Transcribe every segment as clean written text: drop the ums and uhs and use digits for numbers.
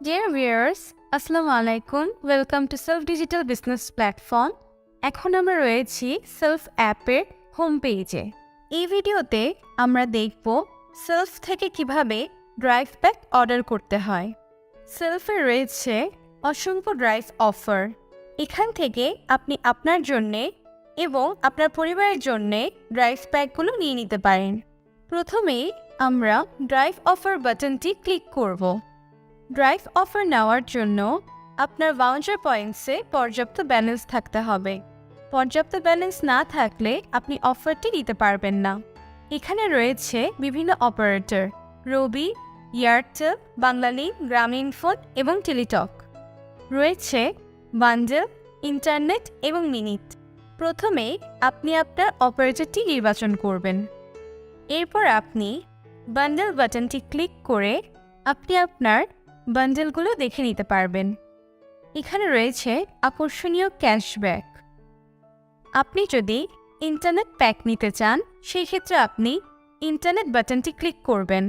Dear viewers, আসসালামু আলাইকুম। Welcome to self digital business platform. এখন আমরা রয়েছি সেলফ অ্যাপের হোম পেজে। এই ভিডিওতে আমরা দেখব সেলফ থেকে কিভাবে ড্রাইভ প্যাক অর্ডার করতে হয়। সেলফে রয়েছে অসংখ্য ড্রাইভ অফার। এখান থেকে আপনি আপনার জন্যে এবং আপনার পরিবারের জন্যে ড্রাইভ প্যাকগুলো নিয়ে নিতে পারেন। প্রথমেই আমরা ড্রাইভ অফার বাটনটি ক্লিক করব। ড্রাইভ অফার নেওয়ার জন্য আপনার ভাউচার পয়েন্টসে পর্যাপ্ত ব্যালেন্স থাকতে হবে। পর্যাপ্ত ব্যালেন্স না থাকলে আপনি অফারটি নিতে পারবেন না। এখানে রয়েছে বিভিন্ন অপারেটর: রবি, এয়ারটেল, বাংলালিংক, গ্রামীণফোন এবং টেলিটক। রয়েছে বান্ডেল, ইন্টারনেট এবং মিনিট। প্রথমে আপনি আপনার অপারেটরটি নির্বাচন করবেন। এরপর আপনি বান্ডেল বাটনটি ক্লিক করে আপনি আপনার বান্ডেলগুলো দেখে নিতে পারবেন। এখানে রয়েছে আকর্ষণীয় ক্যাশব্যাক। আপনি যদি ইন্টারনেট প্যাক নিতে চান সেই ক্ষেত্রে আপনি ইন্টারনেট বাটনটি ক্লিক করবেন।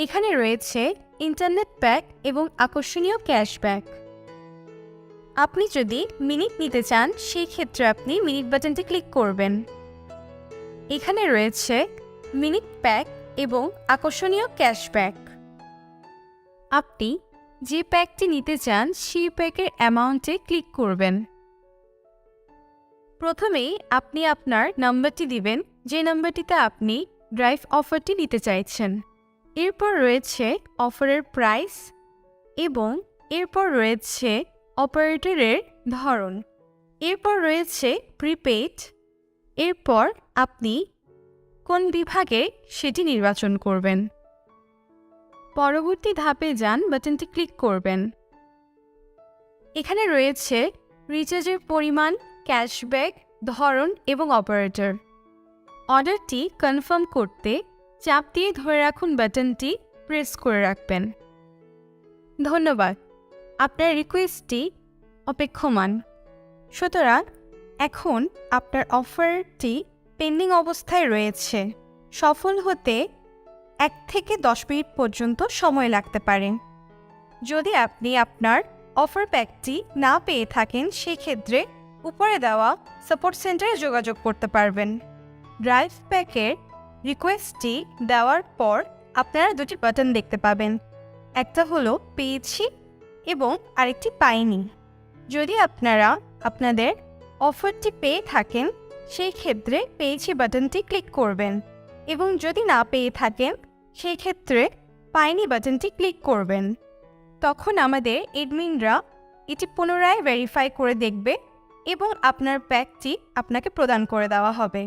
এখানে রয়েছে ইন্টারনেট প্যাক এবং আকর্ষণীয় ক্যাশব্যাক। আপনি যদি মিনিট নিতে চান সেই ক্ষেত্রে আপনি মিনিট বাটনটি ক্লিক করবেন। এখানে রয়েছে মিনিট প্যাক এবং আকর্ষণীয় ক্যাশব্যাক। আপনি যে প্যাকটি নিতে চান সেই প্যাকের অ্যামাউন্টে ক্লিক করবেন। প্রথমেই আপনি আপনার নাম্বারটি দিবেন, যে নাম্বারটিতে আপনি ড্রাইভ অফারটি নিতে চাইছেন। এরপর রয়েছে অফারের প্রাইস এবং এরপর রয়েছে অপারেটরের ধরন। এরপর রয়েছে প্রিপেইড। এরপর আপনি কোন বিভাগে সেটি নির্বাচন করবেন। পরবর্তী ধাপে যান বাটনটি ক্লিক করবেন। এখানে রয়েছে রিচার্জের পরিমাণ, ক্যাশব্যাক, ধরন এবং অপারেটর। অর্ডারটি কনফার্ম করতে চাপ দিয়ে ধরে রাখুন বাটনটি প্রেস করে রাখবেন। ধন্যবাদ, আপনার রিকোয়েস্টটি অপেক্ষমান। সুতরাং এখন আপনার অফারটি পেন্ডিং অবস্থায় রয়েছে। সফল হতে 1 থেকে 10 মিনিট পর্যন্ত সময় লাগতে পারে। যদি আপনি আপনার অফার প্যাকটি না পেয়ে থাকেন সেক্ষেত্রে উপরে দেওয়া সাপোর্ট সেন্টারে যোগাযোগ করতে পারবেন। ড্রাইভ প্যাকের রিকোয়েস্টটি দেওয়ার পর আপনারা দুটি বাটন দেখতে পাবেন। একটা হলো পেয়েছি এবং আরেকটি পাইনি। যদি আপনারা আপনাদের অফারটি পেয়ে থাকেন সেই ক্ষেত্রে পেয়েছি বাটনটি ক্লিক করবেন এবং যদি না পেয়ে থাকেন সেই ক্ষেত্রে পাইনি বাটনটি ক্লিক করবেন। তখন আমাদের এডমিনরা এটি পুনরায় ভেরিফাই করে দেখবে এবং আপনার প্যাকটি আপনাকে প্রদান করে দেওয়া হবে।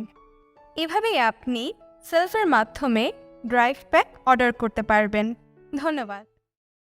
এভাবেই আপনি সেলফের মাধ্যমে ড্রাইভ প্যাক অর্ডার করতে পারবেন। ধন্যবাদ।